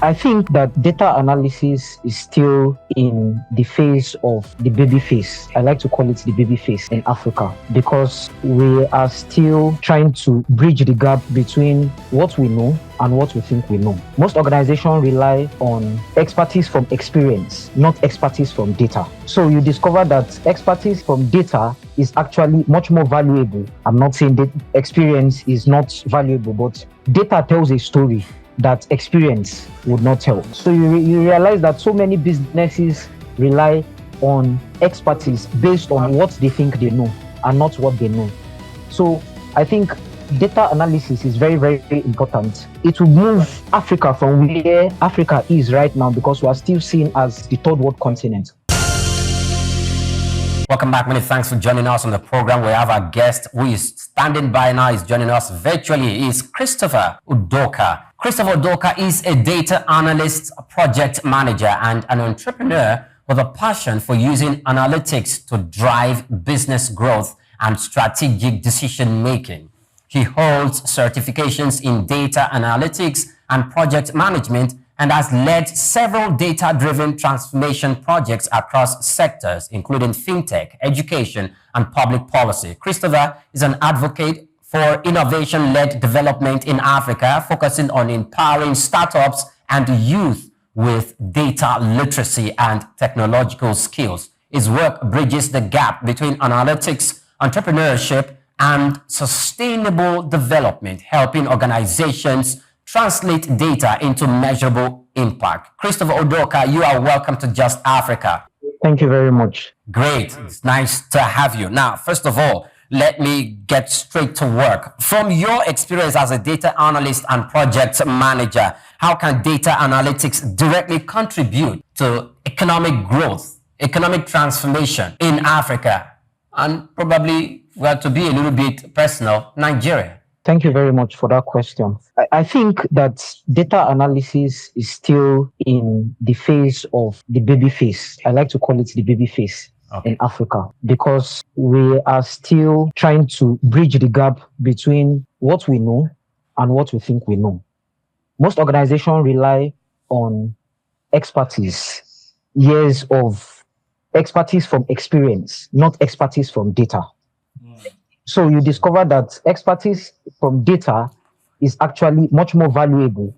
I think that data analysis is still in the phase of the baby phase. I like to call it the baby phase in Africa because we are still trying to bridge the gap between what we know and what we think we know. Most organizations rely on expertise from experience, not expertise from data. So you discover that expertise from data is actually much more valuable. I'm not saying that experience is not valuable, but data tells a story that experience would not tell. So you realize that so many businesses rely on expertise based on what they think they know and not what they know. So I think data analysis is very, very, very important. It will move Africa from where Africa is right now because we are still seen as the third world continent. Welcome back. Many thanks for joining us on the program. We have our guest who is standing by now, is joining us virtually. He is Christopher Udoka. Christopher Udoka is a data analyst, a project manager, and an entrepreneur with a passion for using analytics to drive business growth and strategic decision making. He holds certifications in data analytics and project management and has led several data-driven transformation projects across sectors, including fintech, education, and public policy. Christopher is an advocate for innovation-led development in Africa, focusing on empowering startups and youth with data literacy and technological skills. His work bridges the gap between analytics, entrepreneurship, and sustainable development, helping organizations translate data into measurable impact. Christopher Udoka, you are welcome to Just Africa. Thank you very much. Great. It's nice to have you. Now, first of all, let me get straight to work. From your experience as a data analyst and project manager, how can data analytics directly contribute to economic growth, economic transformation in Africa, and probably, well, to be a little bit personal, Nigeria? Thank you very much for that question. I think that data analysis is still in the phase of the baby phase. I like to call it the baby phase in Africa because we are still trying to bridge the gap between what we know and what we think we know. Most organizations rely on expertise, years of expertise from experience, not expertise from data. So you discover that expertise from data is actually much more valuable.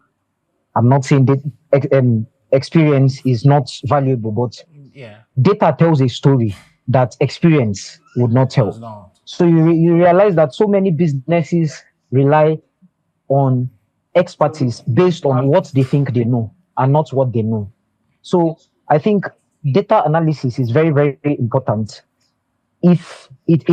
I'm not saying that experience is not valuable, but data tells a story that experience would not tell. So you realize that so many businesses rely on expertise based on what they think they know and not what they know. So I think data analysis is very, very, very important. If it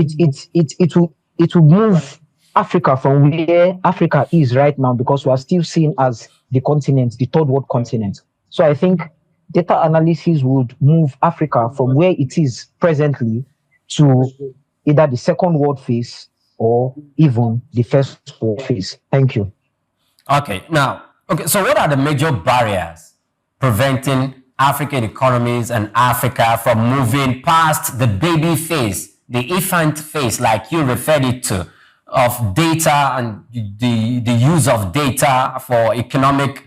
will move Africa from where Africa is right now because we are still seen as the continent, the third world continent. So I think data analysis would move Africa from where it is presently to either the second world phase or even the first world phase. Thank you. Okay, so what are the major barriers preventing African economies and Africa from moving past the baby phase, the infant phase, like you referred it to, of data and the use of data for economic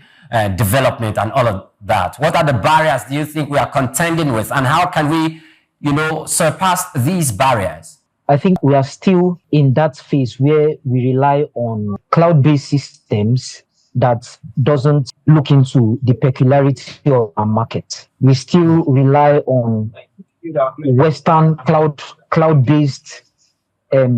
development and all of that? What are the barriers do you think we are contending with, and how can we, surpass these barriers? I think we are still in that phase where we rely on cloud-based systems that doesn't look into the peculiarity of our market. We still rely on Western cloud-based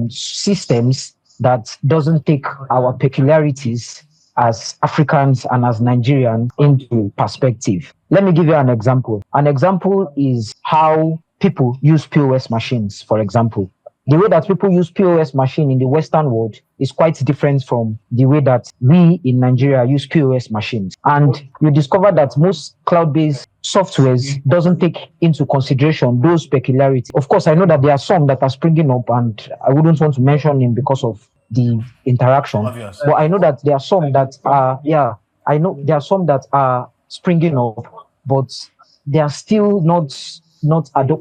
systems that doesn't take our peculiarities as Africans and as Nigerians into perspective. Let me give you an example. An example is how people use POS machines, for example. The way that people use POS machine in the Western world is quite different from the way that we in Nigeria use POS machines. And you discover that most cloud-based softwares doesn't take into consideration those peculiarities. Of course, I know that there are some that are springing up, and I wouldn't want to mention them because of the interaction. Obvious. But I know that there are some that are springing up, but they are still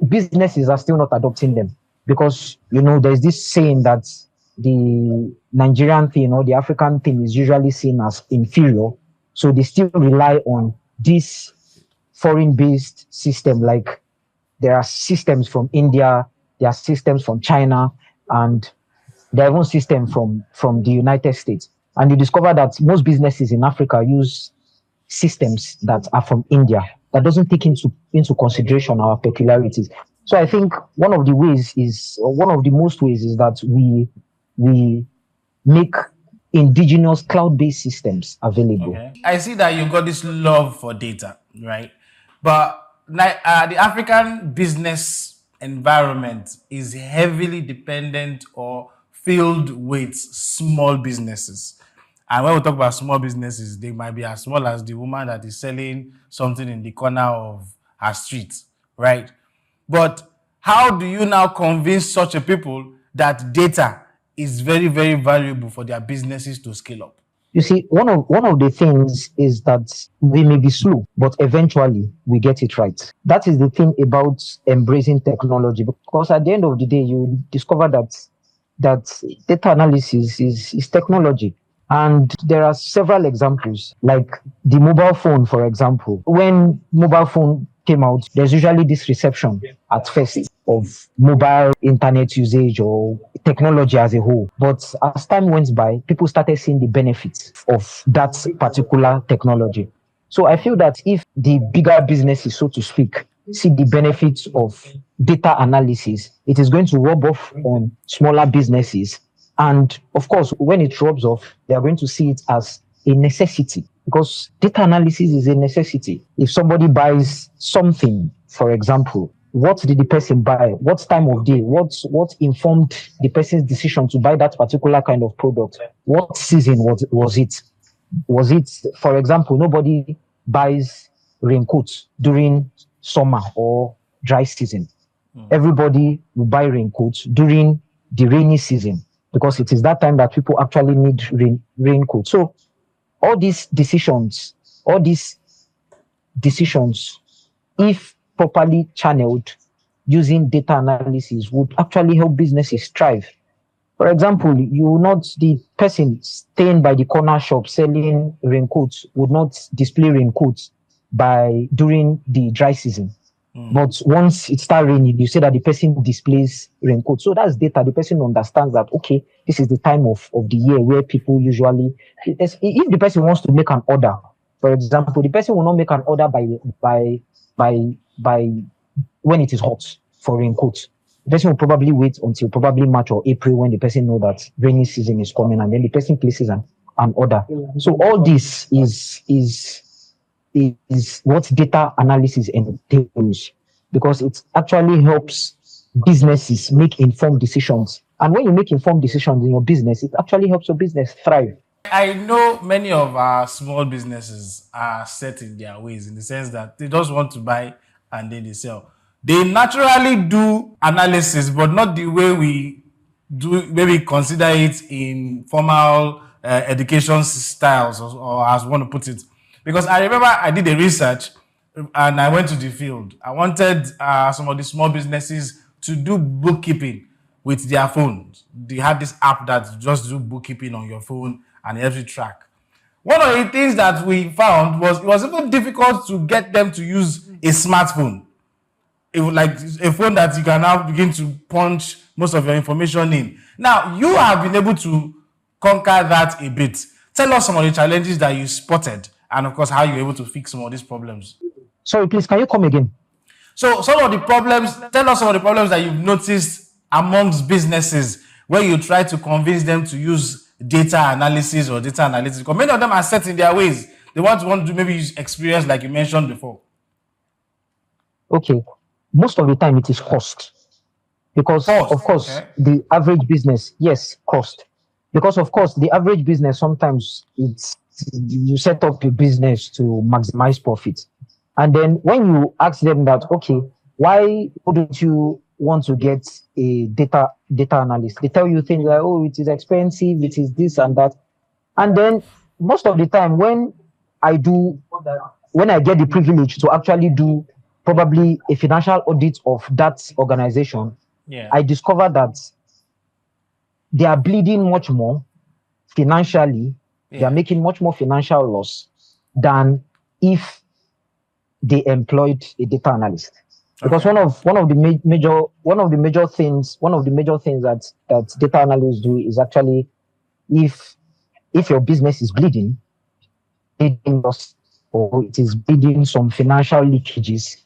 businesses are still not adopting them. Because, there's this saying that the Nigerian thing or the African thing is usually seen as inferior. So they still rely on this foreign-based system. Like there are systems from India, there are systems from China, and there are even systems from the United States. And you discover that most businesses in Africa use systems that are from India that doesn't take into consideration our peculiarities. So I think one of the ways is, or one of the most ways is that we make indigenous cloud-based systems available. Okay. I see that you got this love for data, right? But the African business environment is heavily dependent or filled with small businesses. And when we talk about small businesses, they might be as small as the woman that is selling something in the corner of her street, right? But how do you now convince such a people that data is very, very valuable for their businesses to scale up? You see, one of the things is that we may be slow, but eventually we get it right. That is the thing about embracing technology, because at the end of the day, you discover that data analysis is technology. And there are several examples, like the mobile phone, for example. When mobile phone came out, there's usually this reception at first of mobile internet usage or technology as a whole. But as time went by, people started seeing the benefits of that particular technology. So I feel that if the bigger businesses, so to speak, see the benefits of data analysis, it is going to rub off on smaller businesses. And of course, when it rubs off, they are going to see it as a necessity, because data analysis is a necessity. If somebody buys something, for example, what did the person buy? What time of day? What informed the person's decision to buy that particular kind of product? What season was it? Was it, for example, nobody buys raincoats during summer or dry season. Everybody will buy raincoats during the rainy season, because it is that time that people actually need raincoat. So all these decisions, if properly channeled using data analysis, would actually help businesses thrive. For example, the person staying by the corner shop selling raincoats would not display raincoats during the dry season. But once it starts raining, you say that the person displays raincoat. So that's data. The person understands that, okay, this is the time of the year where people usually, if the person wants to make an order, for example, the person will not make an order by when it is hot for raincoat. The person will probably wait until probably March or April, when the person knows that rainy season is coming, and then the person places an order. So all this is what data analysis entails, because it actually helps businesses make informed decisions. And when you make informed decisions in your business, it actually helps your business thrive. I know many of our small businesses are set in their ways, in the sense that they just want to buy and then they sell. They naturally do analysis, but not the way we do, maybe consider it in formal education styles, or as one to put it. Because I remember I did a research and I went to the field. I wanted some of the small businesses to do bookkeeping with their phones. They had this app that just do bookkeeping on your phone and every track. One of the things that we found was it was even difficult to get them to use a smartphone. It was like a phone that you can now begin to punch most of your information in. Now, you have been able to conquer that a bit. Tell us some of the challenges that you spotted, and of course, how you were able to fix some of these problems. Sorry, please, can you come again? So tell us some of the problems that you've noticed amongst businesses where you try to convince them to use data analysis or data analytics. Because many of them are set in their ways. They want to do maybe use experience like you mentioned before. Okay. Most of the time it is cost. Because of course, the average business, yes, cost. Because of course, the average business, sometimes you set up a business to maximize profit. And then when you ask them that, okay, why wouldn't you want to get a data analyst? They tell you things like, oh, it is expensive, it is this and that. And then most of the time when I get the privilege to actually do probably a financial audit of that organization, I discover that they are bleeding much more financially. They are making much more financial loss than if they employed a data analyst. Because Okay. one of the major things that data analysts do is actually, if your business is bleeding loss, or it is bleeding some financial leakages,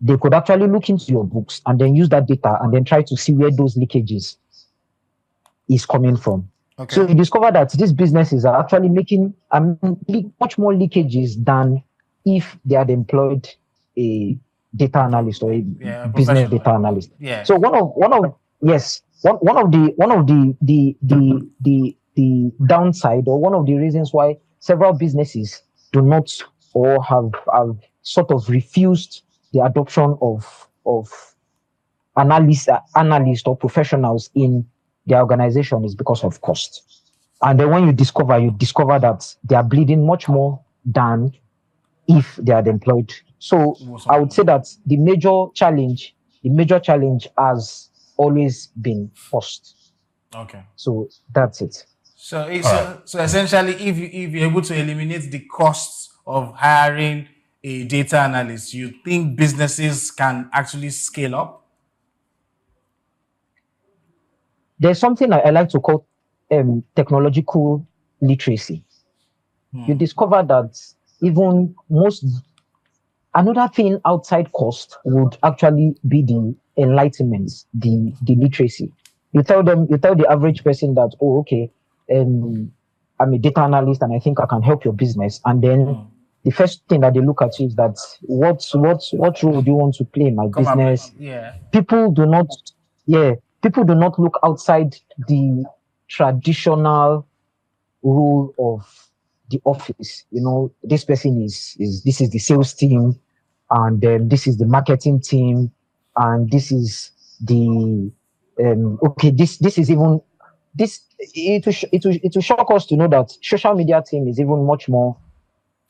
they could actually look into your books and then use that data and then try to see where those leakages is coming from. Okay. So you discover that these businesses are actually making much more leakages than if they had employed a data analyst or a business data analyst. Yeah. So one of the downside, or one of the reasons why several businesses do not, or have sort of refused the adoption of analysts or professionals in their organization is because of cost. And then when you discover that they are bleeding much more than if they had employed. So I would say that the major challenge has always been cost. Okay. So that's it. So so essentially, if you're able to eliminate the costs of hiring a data analyst, you think businesses can actually scale up? There's something I like to call technological literacy. You discover that even another thing outside cost would actually be the enlightenment, the literacy. You tell the average person that, oh, okay, I'm a data analyst and I think I can help your business. And then the first thing that they look at you is that what role do you want to play in my business? People do not look outside the traditional role of the office. This person is this is the sales team, and then this is the marketing team, and this is the this is even this. It will shock us to know that social media team is even much more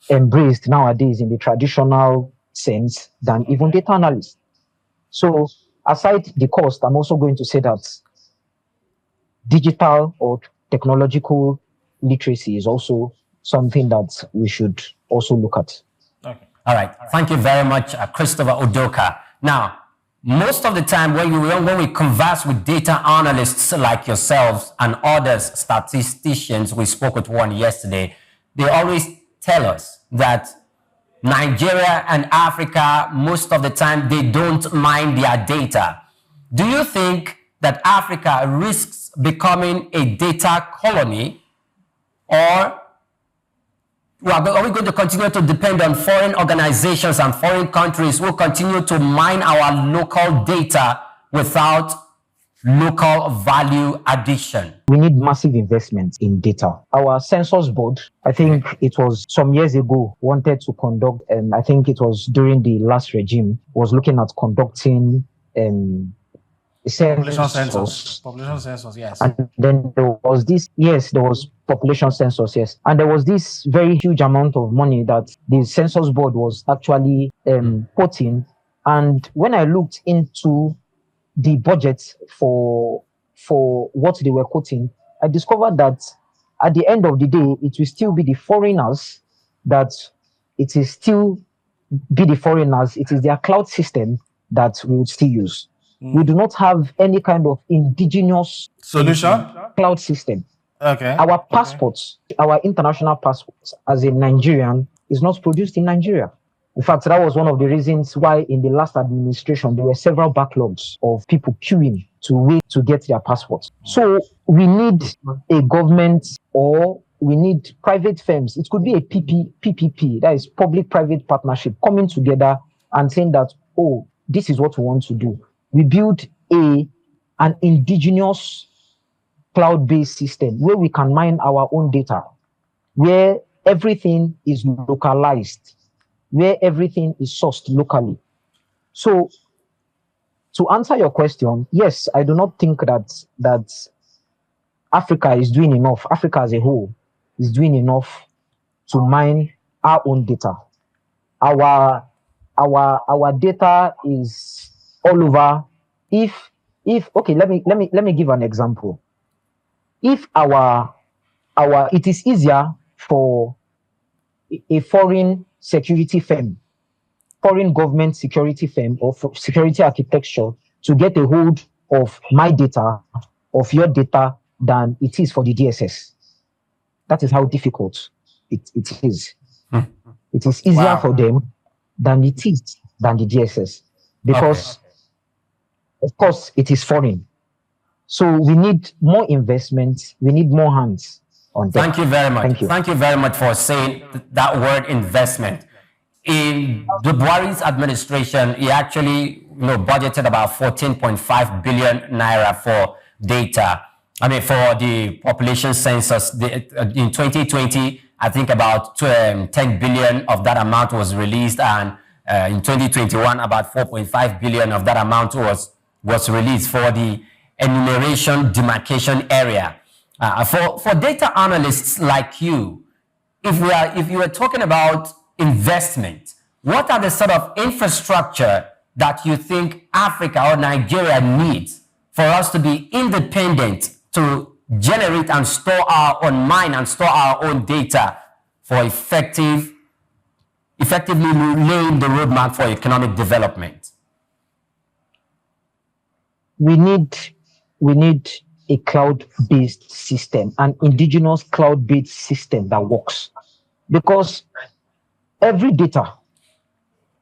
embraced nowadays in the traditional sense than even data analysts. So aside the cost, I'm also going to say that digital or technological literacy is also something that we should also look at. Okay. All right. Thank you very much, Christopher Udoka. Now, most of the time when we converse with data analysts like yourselves and others, statisticians, we spoke with one yesterday, they always tell us that Nigeria and Africa, most of the time, they don't mind their data. Do you think that Africa risks becoming a data colony, or are we going to continue to depend on foreign organizations and foreign countries who continue to mine our local data without local value addition? We need massive investment in data. Our census board, I think it was some years ago, wanted to conduct, and I think it was during the last regime, was looking at conducting population census, yes. And then there was population census, yes. And there was this very huge amount of money that the census board was actually putting. And when I looked into the budget for what they were quoting, I discovered that at the end of the day, it will still be the foreigners it is their cloud system that we would still use. We do not have any kind of indigenous solution cloud system. Okay. Our passports, our international passports as a Nigerian, is not produced in Nigeria. In fact, that was one of the reasons why in the last administration, there were several backlogs of people queuing to wait to get their passports. So we need a government, or we need private firms. It could be a PPP, that is public-private partnership, coming together and saying that, oh, this is what we want to do. We build an indigenous cloud-based system where we can mine our own data, where everything is localized, where everything is sourced locally. So to answer your question, yes, I do not think that Africa is doing enough. Africa as a whole is doing enough to mine our own data. Our data is all over. If okay, let me give an example. If it is easier for a foreign security firm, foreign government security firm or security architecture to get a hold of my data, of your data, than it is for the DSS. That is how difficult it is. It is easier for them than it is than the DSS, because, of course, it is foreign. So we need more investment. We need more hands on that. Thank you very much. Thank you. Thank you very much for saying that word, investment. In the Buhari's administration, he actually budgeted about 14.5 billion naira for data. I mean, for the population census. In 2020, I think about 10 billion of that amount was released, and in 2021, about 4.5 billion of that amount was released for the enumeration demarcation area. For data analysts like you, if you were talking about investment, what are the sort of infrastructure that you think Africa or Nigeria needs for us to be independent, to generate and store our own mine and store our own data for effectively laying the roadmap for economic development? We need a cloud-based system, an indigenous cloud-based system that works, because every data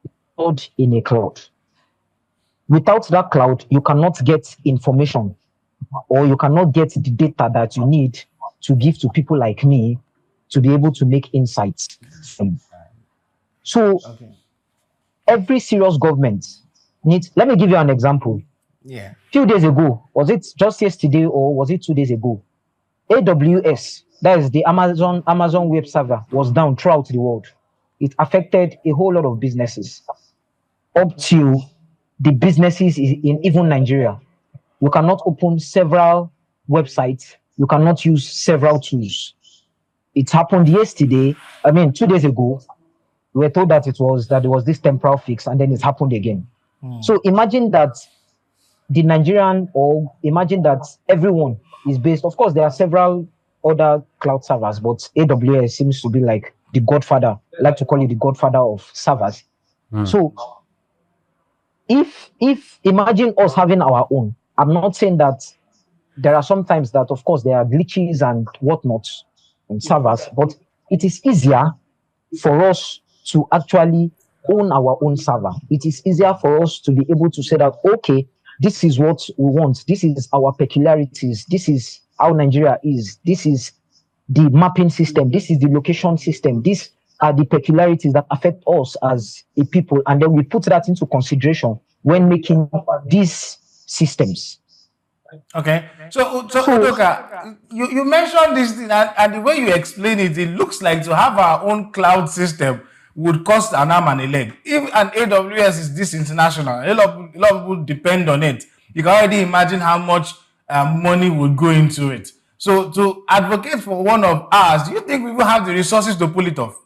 is stored in a cloud. Without that cloud, you cannot get information, or you cannot get the data that you need to give to people like me to be able to make insights. So every serious government needs, let me give you an example. Yeah. Few days ago, was it just yesterday or was it 2 days ago? AWS, that is the Amazon web server, was down throughout the world. It affected a whole lot of businesses, up to the businesses in even Nigeria. You cannot open several websites. You cannot use several tools. It happened yesterday. 2 days ago. We were told that there was this temporal fix, and then it happened again. So imagine that imagine that everyone is based. Of course, there are several other cloud servers, but AWS seems to be like the godfather. I like to call it the godfather of servers. So if imagine us having our own. I'm not saying that there are sometimes that, of course, there are glitches and whatnot on servers, but it is easier for us to actually own our own server. It is easier for us to be able to say that, okay, this is what we want. This is our peculiarities. This is how Nigeria is. This is the mapping system. This is the location system. These are the peculiarities that affect us as a people. And then we put that into consideration when making these systems. Okay. So Udoka, you mentioned this thing, and the way you explain it, it looks like to have our own cloud system would cost an arm and a leg. If an AWS is this international, a lot of people depend on it. You can already imagine how much money would go into it. So to advocate for one of ours, do you think we will have the resources to pull it off?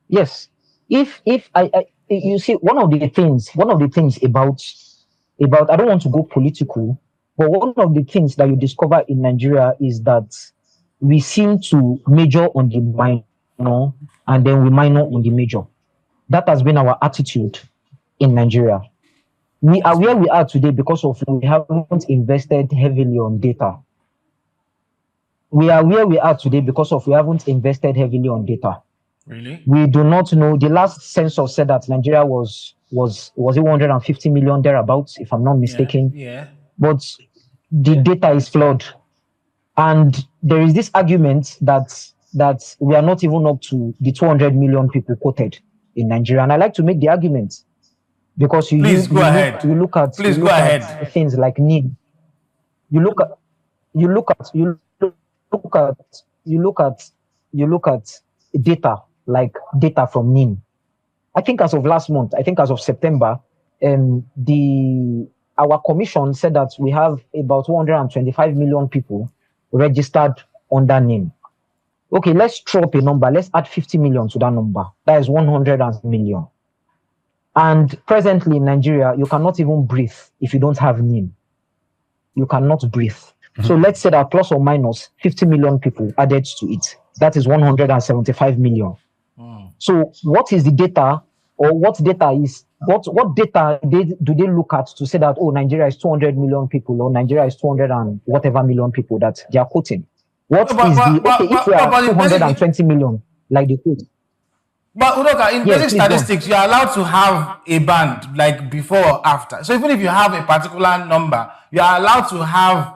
Yes. If you see, one of the things about I don't want to go political, but one of the things that you discover in Nigeria is that we seem to major on the minor and then we minor on the major. That has been our attitude in Nigeria. We are where we are today because of we haven't invested heavily on data. We are where we are today because of we haven't invested heavily on data. Really? We do not know. The last census said that Nigeria was it 150 million thereabouts, if I'm not mistaken. Yeah. But the data is flawed. And there is this argument that we are not even up to the 200 million people quoted in Nigeria. And I like to make the argument because you look at things like need. You look at data like data from NIN. I think as of last month, as of September, our commission said that we have about 225 million people registered under NIN. Okay, let's throw up a number. Let's add 50 million to that number. That is 100 million. And presently in Nigeria, you cannot even breathe if you don't have NIN. You cannot breathe. So let's say that plus or minus 50 million people added to it. That is 175 million. So what is the data, or what data is what data do they look at to say that, oh, Nigeria is 200 million people, or Nigeria is 200 and whatever million people that they are quoting? What No, is the but, if we are but in 220 million, like the quote? But Udoka, in Yes, basic please go on. statistics, you are allowed to have a band like before or after. So even if you have a particular number, you are allowed to have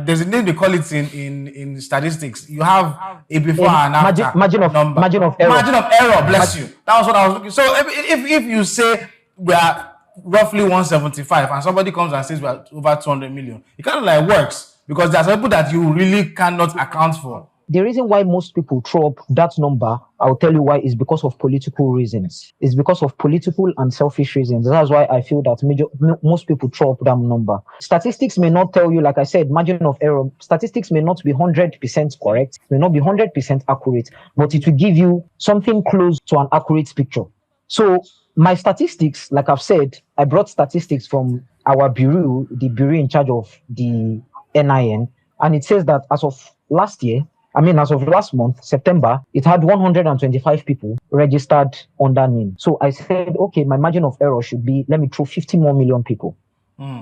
there's a name they call it in statistics. You have a before and after margin of number. margin of error. Margin of error, bless you. That was what I was looking. So if you say we are roughly 175 and somebody comes and says we are over 200 million, it kind of like works, because there's people that you really cannot account for. The reason why most people throw up that number, I'll tell you why, is because of political reasons. It's because of political and selfish reasons. That's why I feel that most people throw up that number. Statistics may not tell you, like I said, margin of error. Statistics may not be 100% correct, may not be 100% accurate, but it will give you something close to an accurate picture. So my statistics, like I've said, I brought statistics from our bureau, the bureau in charge of the NIN, and it says that as of last month, September, it had 125 people registered under NIN. So I said, okay, my margin of error should be, let me throw 50 more million people.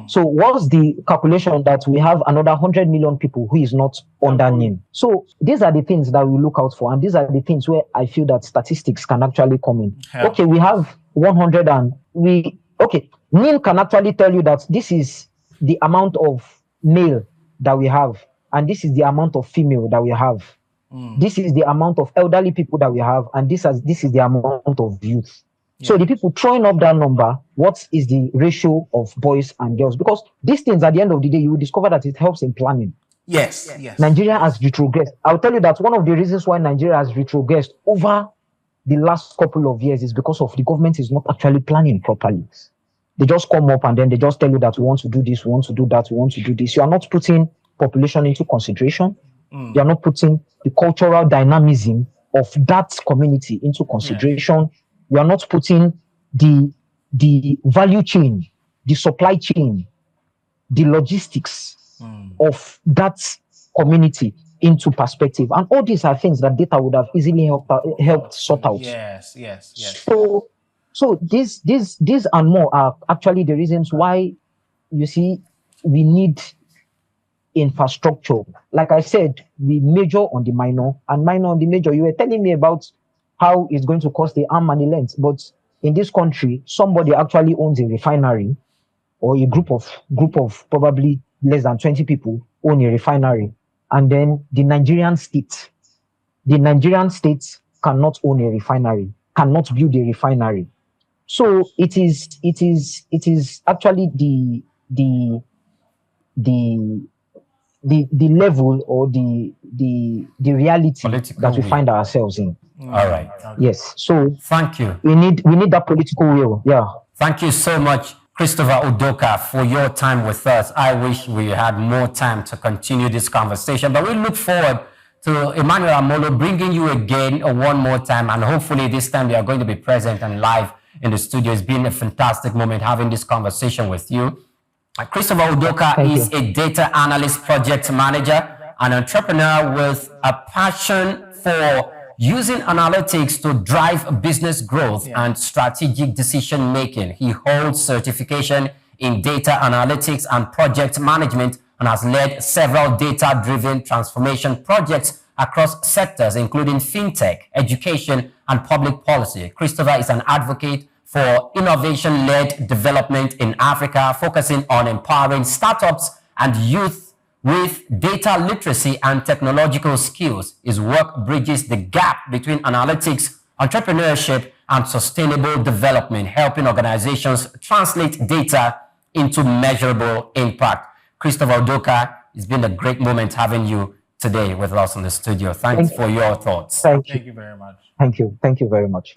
So what's the calculation that we have another 100 million people who is not under NIN? So these are the things that we look out for, and these are the things where I feel that statistics can actually come in. Yeah. Okay, we have 100 and NIN can actually tell you that this is the amount of male that we have, and this is the amount of female that we have. This is the amount of elderly people that we have, and this is the amount of youth. Yeah. So the people throwing up that number, what is the ratio of boys and girls? Because these things, at the end of the day, you will discover that it helps in planning. Yes. Nigeria has retrogressed. I'll tell you that one of the reasons why Nigeria has retrogressed over the last couple of years is because of the government is not actually planning properly. They just come up and then they just tell you that we want to do this, we want to do that, we want to do this. You are not putting population into consideration. You are not putting the cultural dynamism of that community into consideration. Yeah. You are not putting the value chain, the supply chain, the logistics of that community into perspective. And all these are things that data would have easily helped sort out. Yes. So these and more are actually the reasons why, you see, we need infrastructure. Like I said, we major on the minor and minor on the major. You were telling me about how it's going to cost the arm and the length, but in this country, somebody actually owns a refinery, or a group of probably less than 20 people own a refinery, and then the Nigerian state cannot own a refinery, cannot build a refinery. So it is actually the level or the reality political that we find ourselves in. All right. Yes. So thank you. We need that political will. Yeah. Thank you so much, Christopher Udoka, for your time with us. I wish we had more time to continue this conversation, but we look forward to Emmanuel Amolo bringing you again one more time, and hopefully this time you are going to be present and live in the studio. It's been a fantastic moment having this conversation with you. Christopher Udoka is a data analyst, project manager, an entrepreneur with a passion for using analytics to drive business growth and strategic decision making. He holds certification in data analytics and project management and has led several data-driven transformation projects across sectors, including fintech, education, and public policy. Christopher is an advocate for innovation-led development in Africa, focusing on empowering startups and youth with data literacy and technological skills. His work bridges the gap between analytics, entrepreneurship, and sustainable development, helping organizations translate data into measurable impact. Christopher Udoka, it's been a great moment having you today with us in the studio. Thanks for your thoughts. Thank you very much. Thank you very much.